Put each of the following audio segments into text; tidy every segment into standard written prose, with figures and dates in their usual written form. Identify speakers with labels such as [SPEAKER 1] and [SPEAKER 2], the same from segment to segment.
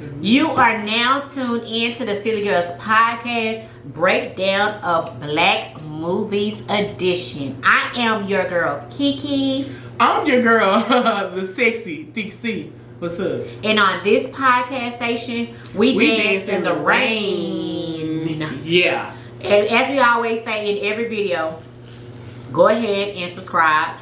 [SPEAKER 1] You are now tuned in to the Silly Girls Podcast breakdown of Black Movies Edition. I am your girl, Kiki.
[SPEAKER 2] I'm your girl, the sexy Thick C. What's up?
[SPEAKER 1] And on this podcast station, we dance in the rain.
[SPEAKER 2] Yeah.
[SPEAKER 1] And as we always say in every video, go ahead and subscribe.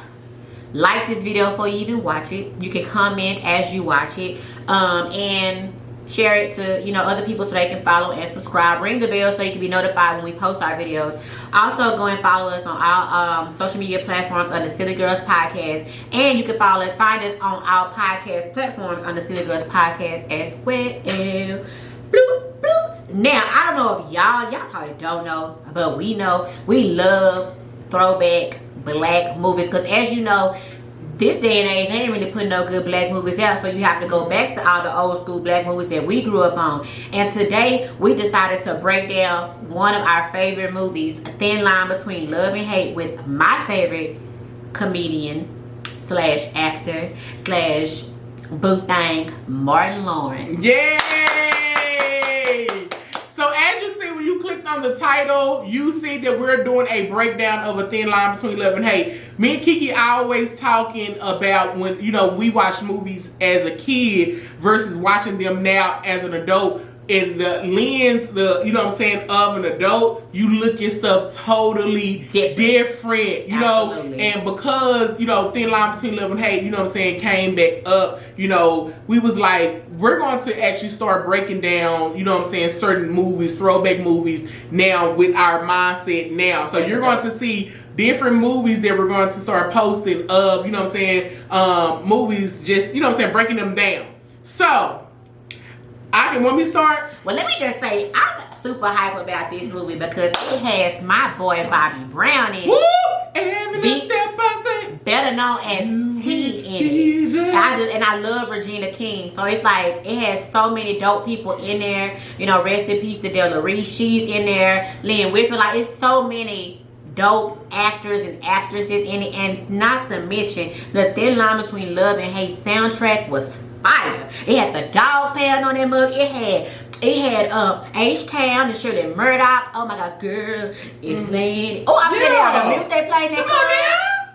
[SPEAKER 1] Like this video before you even watch it. You can comment as you watch it. And share it to other people so they can follow and subscribe. Ring the bell so you can be notified when we post our videos. Also go and follow us on our social media platforms under Silly Girls Podcast. And you can find us on our podcast platforms under Silly Girls Podcast as well. Bloop, bloop. Now, I don't know if y'all probably don't know, but we know we love throwback Black movies, because as you know, this day and age, they ain't really putting no good Black movies out, so you have to go back to all the old school Black movies that we grew up on. And today, we decided to break down one of our favorite movies, A Thin Line Between Love and Hate, with my favorite comedian slash actor slash boo thing, Martin Lawrence.
[SPEAKER 2] Yay! So as you see when you clicked on the title, you see that we're doing a breakdown of A Thin Line Between Love and Hate. Me and Kiki are always talking about when, we watch movies as a kid versus watching them now as an adult. In the lens, of an adult, you look at stuff totally different,
[SPEAKER 1] Absolutely.
[SPEAKER 2] And because, Thin Line Between Love and Hate, came back up, we was like, we're going to actually start breaking down, certain movies, throwback movies now with our mindset now. So you're going to see different movies that we're going to start posting of, movies, just, breaking them down. So, want me to start?
[SPEAKER 1] Well, let me just say, I'm super hype about this movie because it has my boy Bobby Brown in it.
[SPEAKER 2] Woo! Every step I take,
[SPEAKER 1] better known as T in it. And I love Regina King. So it's like, it has so many dope people in there. Rest in peace to Della Reese. She's in there. Lynn Whitfield. Like, it's so many dope actors and actresses in it. And not to mention, the Thin Line Between Love and Hate soundtrack was fire. It had the dog pound on that mug. It had H-Town and Shirley Murdoch. Oh my God, girl, it's playing. Oh, I'm telling y'all, the music they play in that club,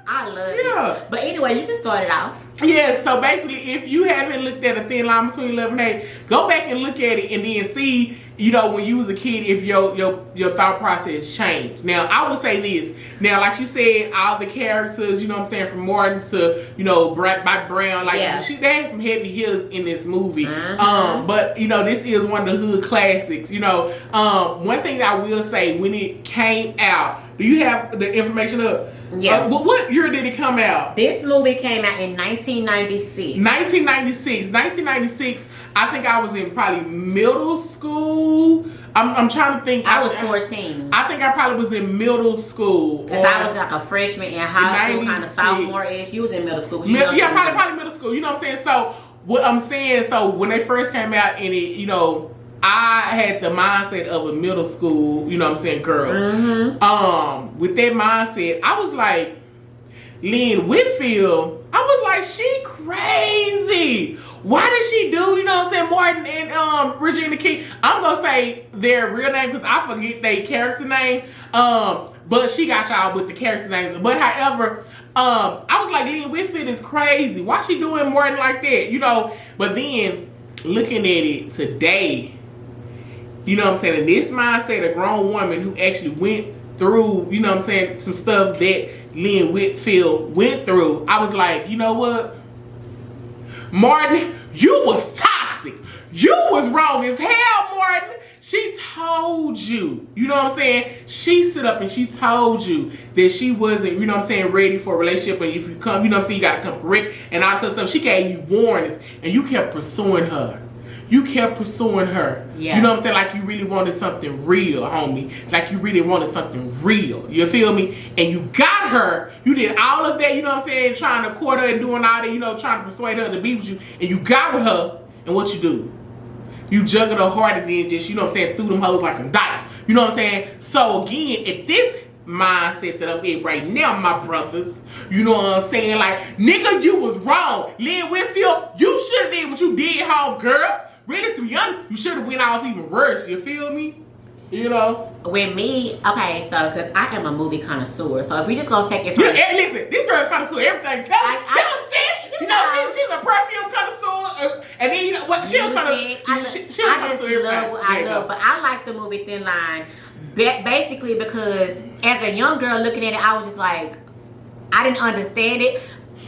[SPEAKER 1] I love it. But anyway, you can start it off.
[SPEAKER 2] Yeah, so basically, if you haven't looked at A Thin Line Between Love and Hate, go back and look at it and then see, when you was a kid, if your thought process changed. Now, I will say this. Now, like you said, all the characters, from Martin to, Bobby Brown, they had some heavy hitters in this movie. But, this is one of the hood classics. One thing I will say, when it came out, do you have the information up?
[SPEAKER 1] Yeah.
[SPEAKER 2] What year did it come out?
[SPEAKER 1] This movie came out in 1996.
[SPEAKER 2] 1996. I think I was in probably middle school. I'm trying to think.
[SPEAKER 1] I was 14.
[SPEAKER 2] I think I probably was in middle school.
[SPEAKER 1] Because I was like a freshman in high school, kind of sophomore-ish. You was in middle school.
[SPEAKER 2] Probably middle school. You know what I'm saying? So, what I'm saying, when they first came out and it, I had the mindset of a middle school, girl. With that mindset, I was like, Lynn Whitfield, I was like, she crazy. Why did she do, Martin and Regina King? I'm going to say their real name because I forget their character name. But she got y'all with the character name. But however, I was like, Lynn Whitfield is crazy. Why she doing Martin like that? But then, looking at it today, in this mindset, a grown woman who actually went through, some stuff that Lynn Whitfield went through, I was like, you know what? Martin, you was toxic. You was wrong as hell, Martin. She told you, She stood up and she told you that she wasn't, ready for a relationship. And if you come, you got to come correct and all that stuff. She gave you warnings and you kept pursuing her.
[SPEAKER 1] Yeah.
[SPEAKER 2] Like you really wanted something real, homie. Like you really wanted something real. You feel me? And you got her. You did all of that, trying to court her and doing all that, trying to persuade her to be with you. And you got with her. And what you do? You juggled her heart and then just, threw them hoes like some dice. So again, at this mindset that I'm in right now, my brothers. You know what I'm saying? Like, nigga, you was wrong. Lynn Whitfield, you should have did what you did, home girl. Really, to be honest, you should have went off even worse. You feel me? You know?
[SPEAKER 1] With me, okay, so, because I am a movie connoisseur, so if we just gonna take it from...
[SPEAKER 2] Yeah, listen, this girl connoisseur everything. Tell them, sis. You know, she's a perfume connoisseur, and then, you know, what, she'll connoisseur everything.
[SPEAKER 1] I love, but I like the movie Thin Line, basically because as a young girl looking at it, I was just like, I didn't understand it.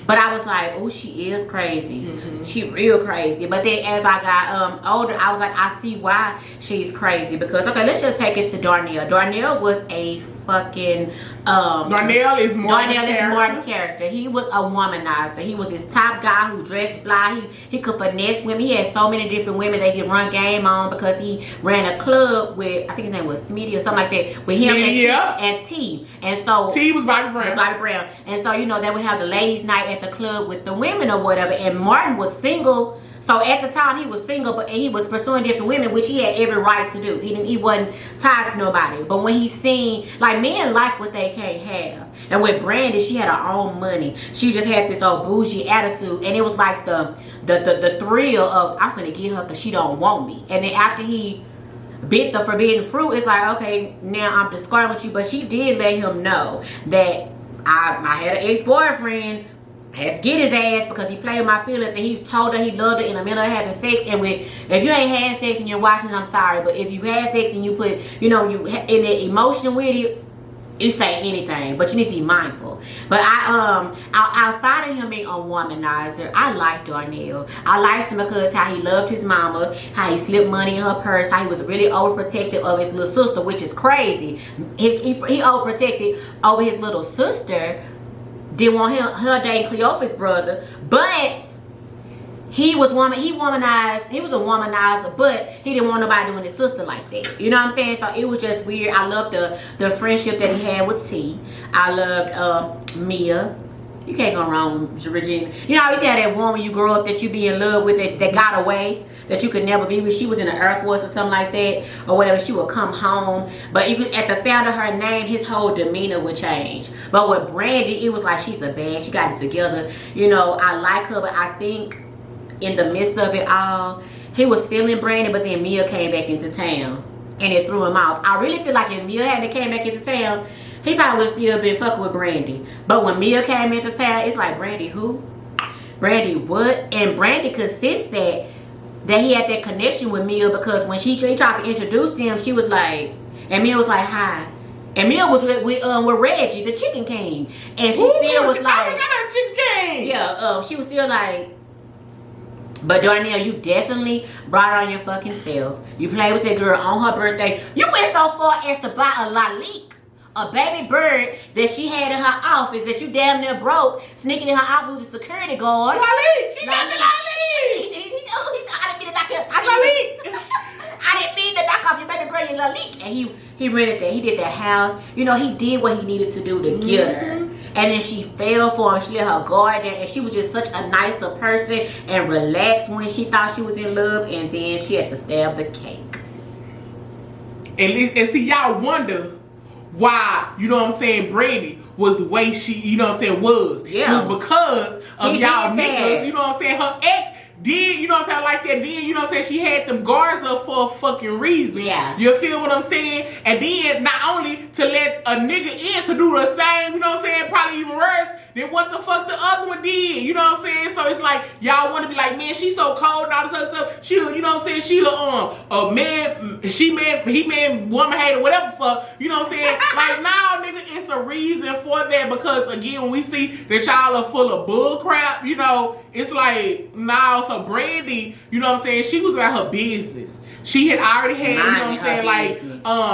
[SPEAKER 1] But I was like, oh, she is crazy. She real crazy. But then as I got older, I was like, I see why she's crazy. Because, okay, let's just take it to Darnell. Darnell was a fucking...
[SPEAKER 2] Darnell is Martin's
[SPEAKER 1] character. He was a womanizer. He was this top guy who dressed fly. He could finesse women. He had so many different women that he could run game on because he ran a club with, I think his name was Smitty or something like that, with him and T. And so...
[SPEAKER 2] T was Bobby Brown.
[SPEAKER 1] And so, you know, they would have the ladies' night at the club with the women or whatever. And Martin was single. So at the time he was single, but he was pursuing different women, which he had every right to do. He wasn't tied to nobody. But when he seen, like, men like what they can't have. And with Brandi, she had her own money. She just had this old bougie attitude, and it was like the thrill of, I'm finna get her because she don't want me. And then after he bit the forbidden fruit, it's like, okay, now I'm discarding with you. But she did let him know that I had an ex-boyfriend. I had to get his ass because he played with my feelings, and he told her he loved her in the middle of having sex. And if you ain't had sex and you're watching, I'm sorry, but if you had sex and you put, you know, you in the emotion with it, you say anything, but you need to be mindful. But outside of him being a womanizer, I like Darnell. I liked him because how he loved his mama, how he slipped money in her purse, how he was really overprotective of his little sister, which is crazy. He overprotected over his little sister. Didn't want her dating Cleophas' brother, but he was a womanizer, but he didn't want nobody doing his sister like that. You know what I'm saying? So it was just weird. I loved the friendship that he had with T. I loved Mia. You can't go wrong with Regina. You know, I always had that woman you grow up that you be in love with that got away, that you could never be with. She was in the Air Force or something like that, or whatever. She would come home, but you could, at the sound of her name, his whole demeanor would change. But with Brandi, it was like she's a bad. She got it together. You know, I like her, but I think in the midst of it all, he was feeling Brandi, but then Mia came back into town, and it threw him off. I really feel like if Mia hadn't came back into town, he probably would still been fucking with Brandi. But when Mia came into town, it's like, Brandi who? Brandi what? And Brandi consists that he had that connection with Mia, because when she tried to introduce them, she was like, and Mia was like, hi. And Mia was with Reggie, the Chicken King. And she still was like,
[SPEAKER 2] I got a Chicken King.
[SPEAKER 1] Yeah, she was still like, but Darnell, you definitely brought it on your fucking self. You played with that girl on her birthday. You went so far as to buy a lalique, a baby bird that she had in her office that you damn near broke, sneaking in her office with the security guard.
[SPEAKER 2] Lalique! He got the lalique!
[SPEAKER 1] I didn't mean to knock off your baby bird, your lalique. And he rented that. He did that house. You know, he did what he needed to do to get her. And then she fell for him. She let her guard down. And she was just such a nicer person and relaxed when she thought she was in love. And then she had to stab the cake.
[SPEAKER 2] And see, y'all wonder why, you know what I'm saying, Brandi was the way she, you know what I'm saying, was.
[SPEAKER 1] Yeah.
[SPEAKER 2] It was because of y'all niggas, you know what I'm saying, her ex did, you know what I'm saying, like that, then, you know what I'm saying, she had them guards up for a fucking reason.
[SPEAKER 1] Yeah.
[SPEAKER 2] You feel what I'm saying? And then, not only to let a nigga in to do the same, you know what I'm saying, probably even worse than what the fuck the other one did, you know what I'm saying? So it's like, y'all want to be like, man, she's so cold and all this other stuff. She, you know what I'm saying, she a man, he man, woman hater, whatever the fuck, you know what I'm saying? Like, nah, nigga, it's a reason for that, because again, when we see that y'all are full of bull crap, you know, it's like, nah, so Brandi, you know what I'm saying, she was about her business. She had already had, you know what I'm saying, like,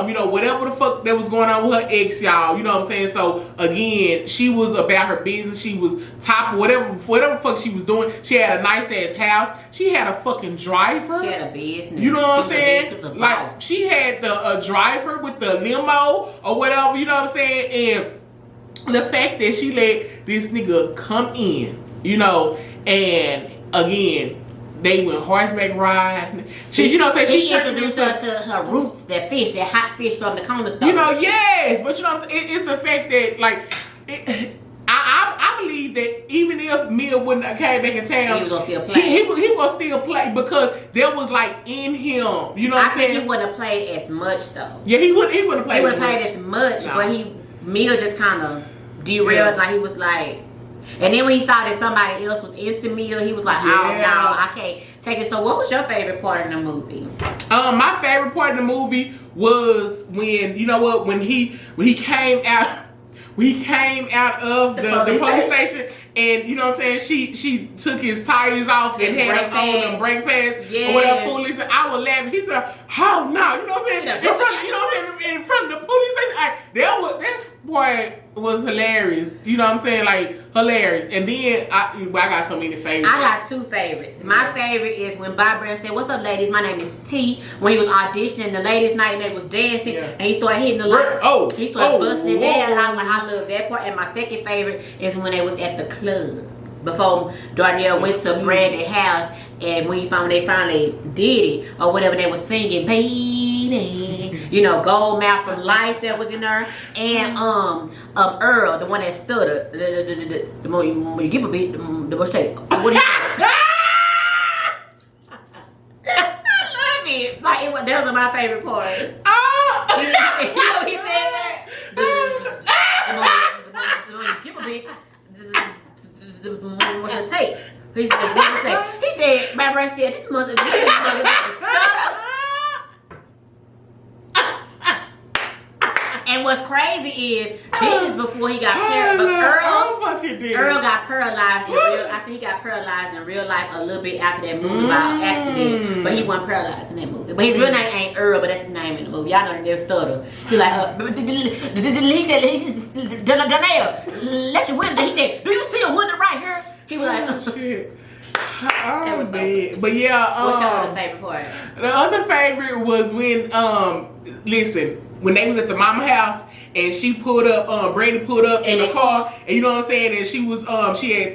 [SPEAKER 2] you know, whatever the fuck that was going on with her ex, y'all, you know what I'm saying? So, again, she was about her business. She was top, whatever the fuck she was doing. She had a nice ass house. She had a fucking driver.
[SPEAKER 1] She had a business.
[SPEAKER 2] You know what I'm saying? Like, she had a driver with the limo or whatever, you know what I'm saying? And the fact that she let this nigga come in, you know, and again, They went horseback riding. She, you know what I'm saying?
[SPEAKER 1] He introduced her to her roots, that fish, that hot fish from the corner store.
[SPEAKER 2] You know, yes. But you know what I'm saying? It's the fact that, like, I believe that even if Mia wouldn't have came back in town,
[SPEAKER 1] he was gonna still play.
[SPEAKER 2] He was still play because there was like in him. You know what I'm saying?
[SPEAKER 1] I think he wouldn't have played as much though.
[SPEAKER 2] Yeah, he wouldn't have played.
[SPEAKER 1] He wouldn't have played as much,
[SPEAKER 2] no.
[SPEAKER 1] but Mia just kind of derailed. Like he was like, and then when he saw that somebody else was into Mia, he was like, oh no, I can't take it. So what was your favorite part of the movie?
[SPEAKER 2] My favorite part of the movie was when, you know what, when he came out. We came out of the police station, and you know what I'm saying, she took his tires off and had him on them brake pads or whatever. Police, I was laughing. He said, "How now?" You know what I'm saying? In front, you know what I'm saying? In front of the police station, that boy was hilarious. You know what I'm saying? Like hilarious. And then I got so many favorites.
[SPEAKER 1] I got two favorites. My favorite is when Bob Brown said, "What's up, ladies? My name is T." When he was auditioning the ladies' night and they was dancing, and he started hitting the light. He started busting it down. And I was like, I love that part. And my second favorite is when they was at the club before Darnell went to Brandi's house, and when they finally did it or whatever, they was singing, baby, you know, Gold Mouth from Life that was in there, and Earl, the one that stuttered, the more you give a bit, the more you take. What do you I love it. Like those are my favorite parts. He said that. The more you give a bit, the more you take. He said, what did he say? He said, my brother said, this mother stop. And what's crazy is, this is before he got paralyzed. But Earl got paralyzed in real. I think he got paralyzed in real life a little bit after that movie by accident. But he wasn't paralyzed in that movie. But his real name ain't Earl, but that's his name in the movie. Y'all know they're stutter. He like, he said, Darnell, let your window. He said, do you see a window right here? He was like,
[SPEAKER 2] oh shit.
[SPEAKER 1] That was so
[SPEAKER 2] but yeah,
[SPEAKER 1] what's your other favorite part?
[SPEAKER 2] The other favorite was when listen, when they was at the mama house and she pulled up, Brandi pulled up in the car, and you know what I'm saying, and she was she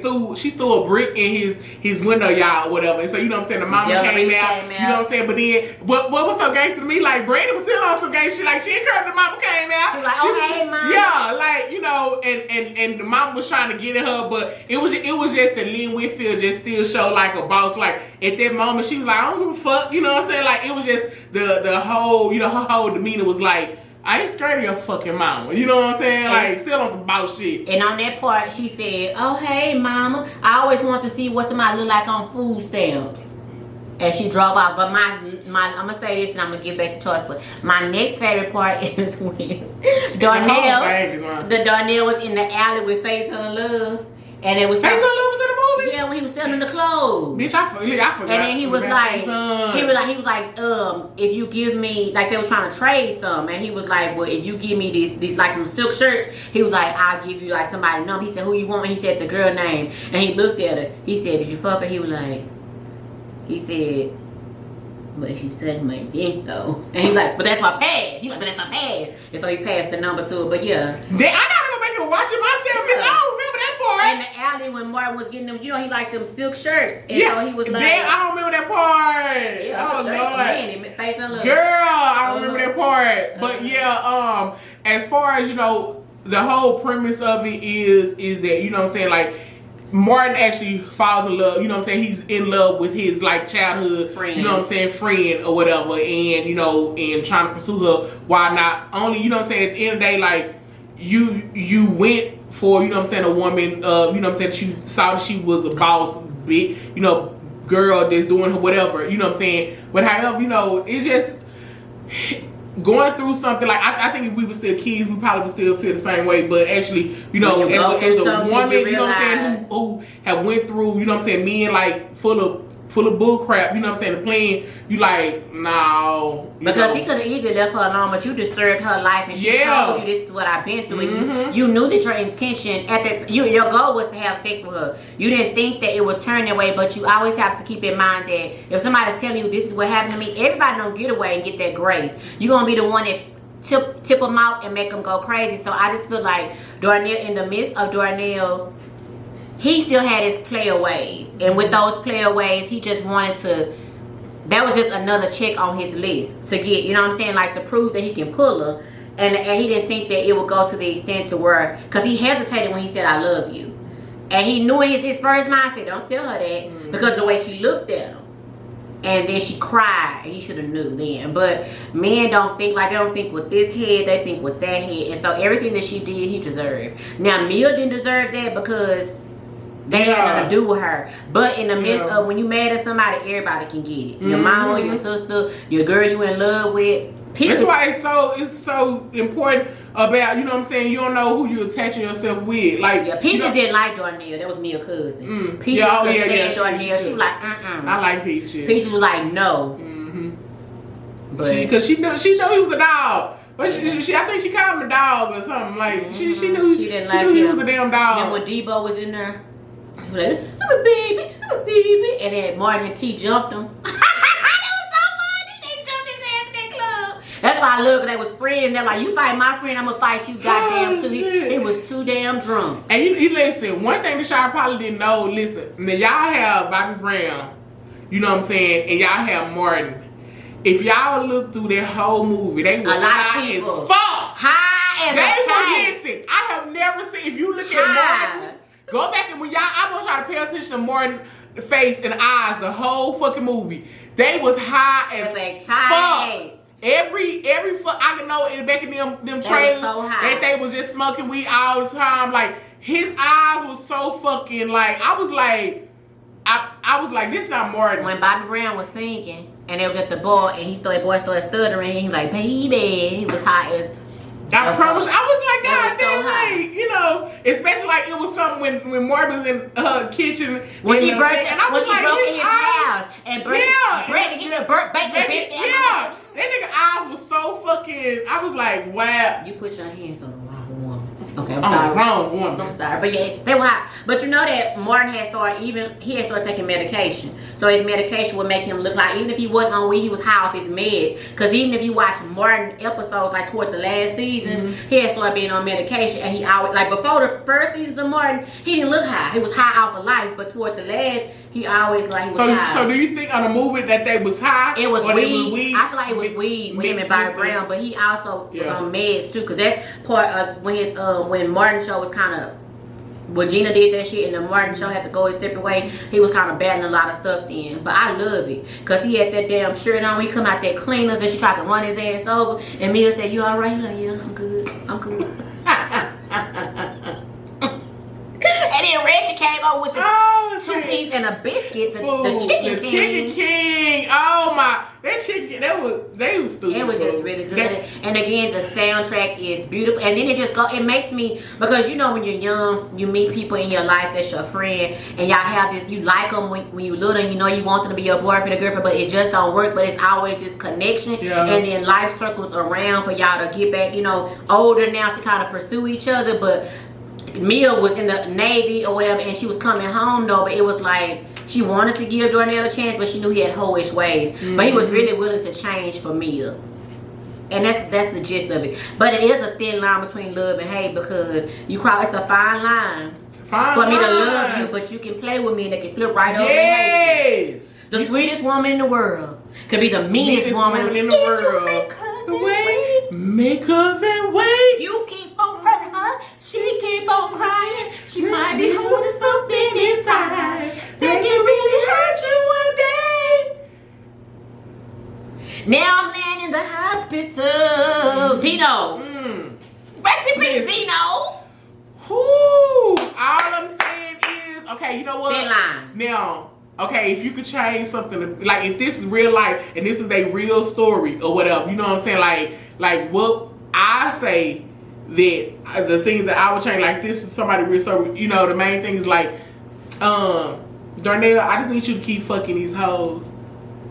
[SPEAKER 2] threw a brick in his window, y'all, or whatever. And so you know what I'm saying, the mama came out, you know what I'm saying, but then what was so gangster to me, like Brandi was still on some gangster shit, like she encouraged the mama came out.
[SPEAKER 1] She was like, okay, mom.
[SPEAKER 2] Yeah, like, you know, and the mama was trying to get at her, but it was just that Lynn Whitfield just still showed like a boss. Like at that moment she was like, I don't give a fuck, you know what I'm saying? Like it was just the whole, you know, her whole demeanor was like, I ain't scared of your fucking mama. You know what I'm saying? Like, still on some boss shit.
[SPEAKER 1] And on that part, she said, oh, hey, mama. I always want to see what somebody look like on food stamps. And she drove out. But my I'm going to say this and I'm going to get back to choice. But my next favorite part is when Darnell was in the alley with Face on Love. And it was
[SPEAKER 2] Face on Love was in the movie?
[SPEAKER 1] Yeah, when he was selling the clothes.
[SPEAKER 2] Bitch, I forgot.
[SPEAKER 1] And then he was like, if you give me, like they was trying to trade some, and he was like, well, if you give me these like them silk shirts, he was like, I'll give you like somebody number. He said, who you want? And he said the girl name, and he looked at her. He said, did you fuck her? He was like, he said, but she said my dick though. And he was like, but that's my pass. He was like, but that's my pass. And so he passed the number to her. But yeah,
[SPEAKER 2] I gotta go back and watch it myself, bitch. I don't remember that part.
[SPEAKER 1] In the alley when Martin was getting them, you know, he liked them silk shirts. And so he was like,
[SPEAKER 2] I don't remember that part.
[SPEAKER 1] Yeah,
[SPEAKER 2] oh
[SPEAKER 1] Lord. Face and Love.
[SPEAKER 2] Girl, I don't remember that part. But yeah, as far as, you know, the whole premise of it is that, you know what I'm saying, like Martin actually falls in love, you know what I'm saying, he's in love with his like childhood friend, you know what I'm saying, friend or whatever, and you know, and trying to pursue her, while not only, you know what I'm saying, at the end of the day, like you went for, you know what I'm saying, a woman, you know what I'm saying, that you saw that she was a boss, big, you know, girl that's doing whatever, you know what I'm saying, but however, you know, it's just going through something like, I think if we were still kids, we probably would still feel the same way, but actually, you know, as a woman, you know what I'm saying, who have went through, you know what I'm saying, men like full of bull crap, you know what I'm saying, the plan, you like, no.
[SPEAKER 1] Because he could have easily left her alone, but you disturbed her life, and she told you this is what I've been through. And you knew that your intention at that your goal was to have sex with her. You didn't think that it would turn that way, but you always have to keep in mind that if somebody's telling you this is what happened to me, everybody don't get away and get that grace. You're gonna be the one that tip them out and make them go crazy. So I just feel like Darnell, in the midst of Darnell he still had his player ways. And with those player ways, he just wanted to, that was just another check on his list to get, you know what I'm saying, like to prove that he can pull her. And he didn't think that it would go to the extent to where, because he hesitated when he said, I love you. And he knew in his first mindset, don't tell her that, because the way she looked at him. And then she cried, and he should have knew then. But men don't think like, they don't think with this head, they think with that head. And so everything that she did, he deserved. Now, Mia didn't deserve that because they had nothing to do with her. But in the midst of when you mad at somebody, everybody can get it. Your mama, your sister, your girl you in love with.
[SPEAKER 2] That's why it's so important about, you know what I'm saying, you don't know who you're attaching yourself with. Like,
[SPEAKER 1] Peaches didn't like Darnell. That was Mia's cousin. Peaches Darnell. She was like,
[SPEAKER 2] I like Peaches.
[SPEAKER 1] Peaches was like, no.
[SPEAKER 2] Because she knew he was a dog. But she I think she called him a dog or something. Like, she knew he was a damn dog.
[SPEAKER 1] And when Debo was in there, he was like, I'm a baby. And then Martin and T jumped him. That's why I love that they was friends. They're like, you fight my friend, I'm gonna fight you, goddamn. He was too damn drunk.
[SPEAKER 2] And you listen, one thing that y'all probably didn't know, listen, now y'all have Bobby Brown, you know what I'm saying, and y'all have Martin. If y'all look through that whole movie, they was high as fuck.
[SPEAKER 1] High as fuck.
[SPEAKER 2] Listen, I have never seen, if you look at Martin, go back and when y'all, I want y'all to pay attention to Martin's face and eyes the whole fucking movie. They was high as fuck. Every fuck I can know in the back of them trailers that they was just smoking weed all the time. Like his eyes was so fucking like I was like this is not Martin.
[SPEAKER 1] When Bobby Brown was singing and it was at the bar and boy started stuttering, he was like, baby, he was high as
[SPEAKER 2] I promise you, I was like, God damn, like, you know, especially like it was something when Martin was in her kitchen
[SPEAKER 1] when she broke
[SPEAKER 2] and I was like,
[SPEAKER 1] broke in his house and Brandi get your bacon biscuit.
[SPEAKER 2] Yeah. That nigga eyes was so fucking, I was like, wow.
[SPEAKER 1] You put your hands on the wrong woman. Okay, I'm
[SPEAKER 2] sorry.
[SPEAKER 1] sorry.
[SPEAKER 2] Wrong woman.
[SPEAKER 1] I'm sorry. But yeah, they were hot. But you know that Martin had started taking medication. So his medication would make him look like, even if he wasn't on weed, he was high off his meds. Because even if you watch Martin episodes, like toward the last season, he had started being on medication. And he always, like before the first season of Martin, he didn't look high. He was high off of life. But toward the last, he always like he was high.
[SPEAKER 2] So do you think on the movie that they was high?
[SPEAKER 1] It was weed. I feel like it was weed with him and Bobby Brown, but he also was on meds too, because that's part of when Martin show was kind of, when Gina did that shit and the Martin show had to go his separate way, he was kind of battling a lot of stuff then. But I love it, because he had that damn shirt on, he come out there cleaners and she tried to run his ass over, and Mia said, you alright? He like, yeah, I'm good. And then Reggie came up with the 2-piece and a biscuit, the chicken king.
[SPEAKER 2] Oh my, that chicken, they was stupid.
[SPEAKER 1] It was just really good. And again, the soundtrack is beautiful. And then it makes me, because you know when you're young, you meet people in your life that's your friend, and y'all have this, you like them when you little, and you know you want them to be your boyfriend or girlfriend, but it just don't work. But it's always this connection, and then life circles around for y'all to get back, you know, older now to kind of pursue each other. But Mia was in the Navy or whatever, and she was coming home though, but it was like she wanted to give Darnell a chance, but she knew he had hoish ways. But he was really willing to change for Mia. And that's the gist of it. But it is a thin line between love and hate, because you cry, it's a fine line for me to love you, but you can play with me and they can flip right over and hate you. The sweetest woman in the world could be the meanest woman in the world.
[SPEAKER 2] Make her that way.
[SPEAKER 1] You keep on hurting her, she keep on crying. She might be holding something inside that can really hurt you one day. Now I'm laying in the hospital. Dino. Rest in peace, Dino.
[SPEAKER 2] All I'm saying is, okay, you know what?
[SPEAKER 1] Thin line.
[SPEAKER 2] Now, okay, if you could change something, like if this is real life and this is a real story or whatever, you know what I'm saying? Like what I say that the things that I would change, like if this is somebody real story, you know, the main thing is like, Darnell, I just need you to keep fucking these hoes.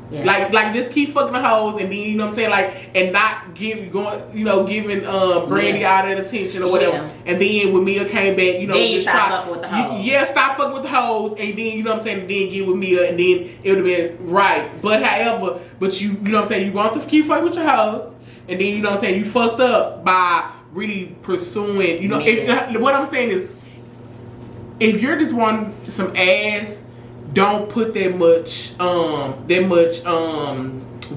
[SPEAKER 2] Yeah. Like just keep fucking the hoes, and then you know what I'm saying, like, and not giving Brandi all that attention or whatever. Yeah. And then when Mia came back, you know,
[SPEAKER 1] then just stop fucking with the hoes.
[SPEAKER 2] Stop fucking with the hoes, and then you know what I'm saying, then get with Mia, and then it would have been right. But however, you know what I'm saying, you want to keep fucking with your hoes, and then you know what I'm saying, you fucked up by really pursuing, you know. What I'm saying is, if you're just wanting some ass, don't put that much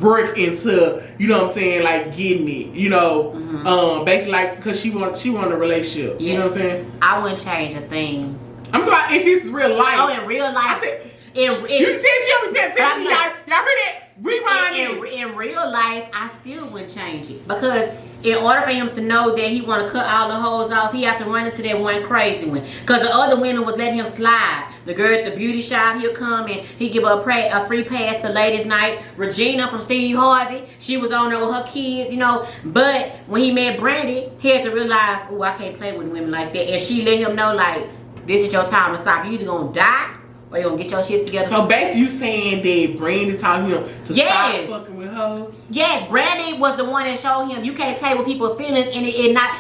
[SPEAKER 2] work into, you know what I'm saying, like getting it, you know, basically like because she want a relationship.
[SPEAKER 1] Yeah.
[SPEAKER 2] You know what I'm saying?
[SPEAKER 1] I wouldn't change a thing.
[SPEAKER 2] I'm talking if it's real life.
[SPEAKER 1] Oh, in real life.
[SPEAKER 2] I said, you can tell me, y'all heard that? Rewind
[SPEAKER 1] in real life, I still wouldn't change it because in order for him to know that he want to cut all the hoes off, he have to run into that one crazy one. Because the other women was letting him slide. The girl at the beauty shop, he'll come and he give her a free pass to ladies' night. Regina from Steve Harvey, she was on there with her kids, you know. But when he met Brandi, he had to realize, oh, I can't play with women like that. And she let him know, like, this is your time to stop. You either gonna die or you gonna get your shit together.
[SPEAKER 2] So basically you saying that Brandi taught him to stop fucking with hoes?
[SPEAKER 1] Yes, Brandi was the one that showed him you can't play with people's feelings, and it not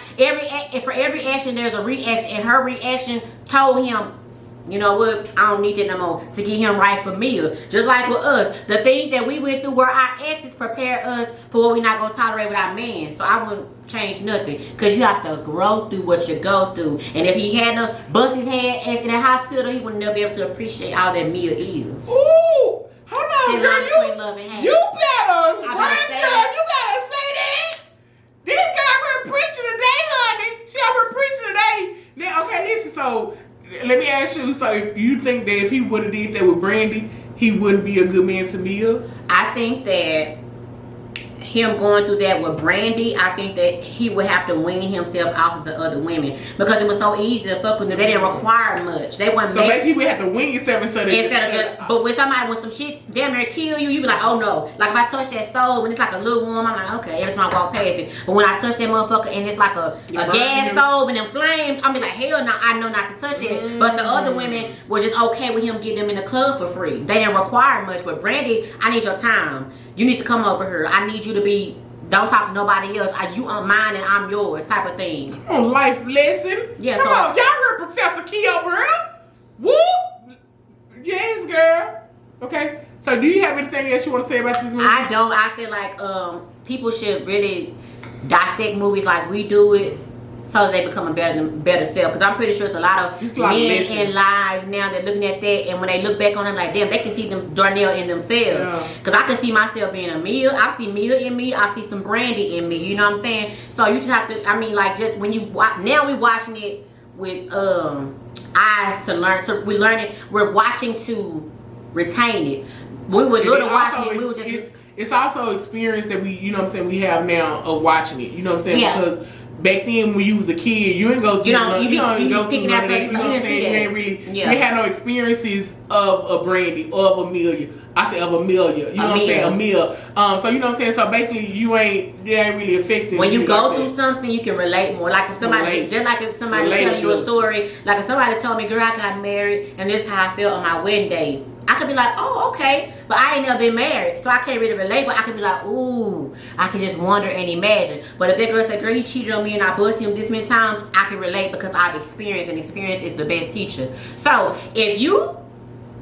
[SPEAKER 1] for every action there's a reaction, and her reaction told him, you know what, I don't need that no more, to get him right for Mia. Just like with us, the things that we went through were our exes prepared us for what we're not gonna tolerate with our man. So I wouldn't change nothing, because you have to grow through what you go through. And if he hadn't bust his head in the hospital, he would never be able to appreciate all that Mia is.
[SPEAKER 2] Ooh, hold on, girl, you better say that. This girl here preaching today, honey. She over here preaching today. Now, okay, listen, so let me ask you, so you think that if he would have did that with Brandi, he wouldn't be a good man to Mia?
[SPEAKER 1] I think that him going through that with Brandi, I think that he would have to wean himself off of the other women, because it was so easy to fuck with them. They didn't require much. They wasn't.
[SPEAKER 2] So basically, we have to wean yourself instead of
[SPEAKER 1] just. But when somebody with some shit damn near kill you, you be like, oh no. Like if I touch that stove and it's like a little warm, I'm like, okay. Every time I walk past it. But when I touch that motherfucker and it's like a gas stove and them flames, I'm be like, hell no, I know not to touch it. But the other women were just okay with him getting them in the club for free. They didn't require much. But Brandi, I need your time. You need to come over here. I need you to be. Don't talk to nobody else. You on mine and I'm yours, type of thing.
[SPEAKER 2] Come on, life lesson.
[SPEAKER 1] Yeah,
[SPEAKER 2] come on, y'all heard Professor Key over here? Whoop. Yes, girl. Okay. So, do you have anything else you want to say about this movie?
[SPEAKER 1] I don't. I feel like people should really dissect movies like we do it, so that they become a better self. Because I'm pretty sure it's a lot of men in life now that looking at that, and when they look back on it, like, damn, they can see them Darnell in themselves. Because I can see myself being a Mia. I see Mia in me. I see some Brandi in me. You know what I'm saying? So you just have to, I mean, like, just when you watch, now we watching it with eyes to learn. So we learn it. We're watching to retain it. When we were little watching it, we were just...
[SPEAKER 2] It's also experience that we, you know what I'm saying, we have now of watching it. You know what I'm saying?
[SPEAKER 1] Yeah.
[SPEAKER 2] Because back then when you was a kid, you ain't go through you don't go through none of that. You know what I'm saying? You ain't really you had no experiences of a Brandi or of Amelia. I say of Amelia. You know what I'm saying? Amelia. So you know what I'm saying? So basically you ain't really affected.
[SPEAKER 1] When you go through something, you can relate more. Like if somebody just like if somebody tell you a story, like if somebody told me, girl, I got married and this is how I felt on my wedding day. I could be like, oh, okay, but I ain't never been married, so I can't really relate. But I could be like, ooh, I can just wonder and imagine. But if that girl said, girl, he cheated on me and I busted him this many times, I can relate because I've experienced, and experience is the best teacher. So if you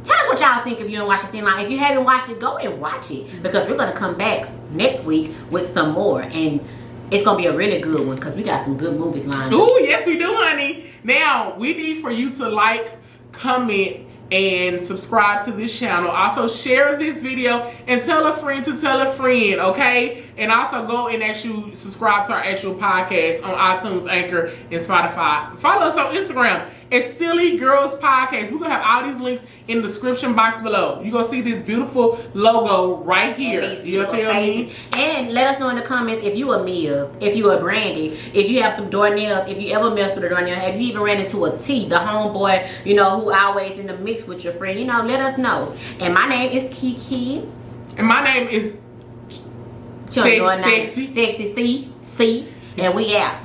[SPEAKER 1] tell us what y'all think if you don't watch the Thin Line. If you haven't watched it, go and watch it, because we're gonna come back next week with some more, and it's gonna be a really good one because we got some good movies lined up.
[SPEAKER 2] Ooh, yes, we do, honey. Now we need for you to like, comment, and subscribe to this channel. Also share this video and tell a friend to tell a friend, okay? And also go and actually subscribe to our actual podcast on iTunes, Anchor, and Spotify. Follow us on Instagram. It's Silly Girls Podcast. We're gonna have all these links in the description box below. You're gonna see this beautiful logo right here. You feel me?
[SPEAKER 1] And let us know in the comments if you a Mia, if you a Brandi, if you have some Darnells, if you ever messed with a Darnell, have you even ran into a T, the homeboy, you know, who always in the mix with your friend. You know, let us know. And my name is Kiki.
[SPEAKER 2] And my name is
[SPEAKER 1] Sexy C. And we out.